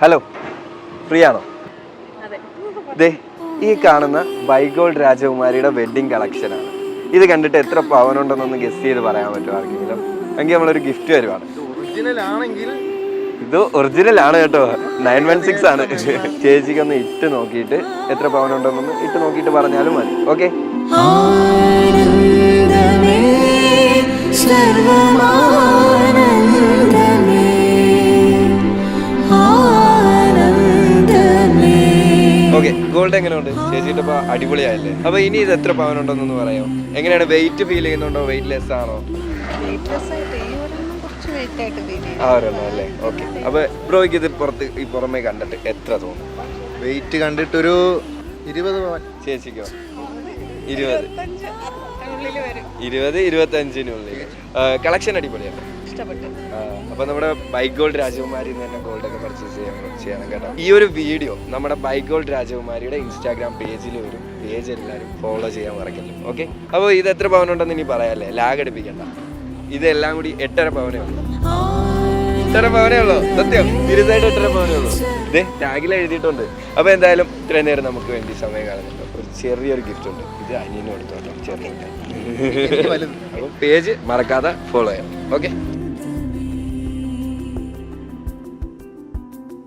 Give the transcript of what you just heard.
Hello, free ആണോ? ദേ ഈ കാണുന്ന ബൈഗോൾഡ് രാജകുമാരിയുടെ വെഡ്ഡിങ് കളക്ഷനാണ്. ഇത് കണ്ടിട്ട് എത്ര പവനുണ്ടെന്നൊന്ന് ഗസ് ചെയ്ത് പറയാൻ പറ്റുമോ ആർക്കെങ്കിലും? എങ്കിൽ നമ്മളൊരു ഗിഫ്റ്റ് വരുവാണ്. ഇത് ഒറിജിനൽ ആണ് കേട്ടോ, 916 ആണ്. ചേച്ചിക്കൊന്ന് ഇട്ട് നോക്കിയിട്ട് എത്ര പവനുണ്ടെന്നൊന്ന് ഇട്ട് നോക്കിയിട്ട് പറഞ്ഞാലും മതി. Okay, okay. ഗോൾഡ് എങ്ങനെയുണ്ട് ചേച്ചിട്ട്? ഇപ്പൊ അടിപൊളിയായല്ലേ? അപ്പൊ ഇനി ഇത് എത്ര പവനുണ്ടെന്നൊന്ന് പറയാമോ? എങ്ങനെയാണ്? വെയിറ്റ് ഫീൽ ചെയ്യുന്നുണ്ടോ? വെയിറ്റ് ലെസ് ആണോ? ഒരെണ്ണം അല്ലേ? ഓക്കെ. അപ്പൊ ബ്രോയ്ക്ക് ഇത് പുറമേ കണ്ടിട്ട് എത്ര തോന്നും? വെയിറ്റ് കണ്ടിട്ടൊരു 20 പവൻ. ചേച്ചിക്കോ? 20-25 കളക്ഷൻ അടിപൊളിയാണ്. അപ്പൊ നമ്മുടെ ബൈഗോൾഡ് രാജകുമാരി തന്നെ ഗോൾഡ് ഒക്കെ പർച്ചേസ് ചെയ്യണം കേട്ടോ. ഈ ഒരു വീഡിയോ നമ്മുടെ ബൈഗോൾഡ് രാജകുമാരിയുടെ ഇൻസ്റ്റാഗ്രാം പേജിൽ വരും. പേജ് എല്ലാവരും ഫോളോ ചെയ്യാൻ മറക്കല്ലോ. ഓക്കെ. അപ്പോൾ ഇത് എത്ര പവനുണ്ടെന്ന് ഇനി പറയാല്ലേ, ലാഗ് അടിപ്പിക്കണ്ട. ഇതെല്ലാം കൂടി 8.5 പവനേ ഉള്ളൂ. 8.5 പവനേ ഉള്ളൂ, സത്യം. തിരുതായിട്ട് 8.5 പവനേ ഉള്ളൂ. ഇതേ ടാഗിൽ എഴുതിയിട്ടുണ്ട്. അപ്പൊ എന്തായാലും ഇത്രയും നേരം നമുക്ക് വേണ്ടി സമയം കളഞ്ഞിട്ട് ഒരു ചെറിയൊരു ഗിഫ്റ്റ് ഉണ്ട്. ഇത് അനിയനും എടുത്തോട്ടോ, ചെറിയ. അപ്പൊ പേജ് മറക്കാതെ ഫോളോ ചെയ്യാം. ഓക്കെ.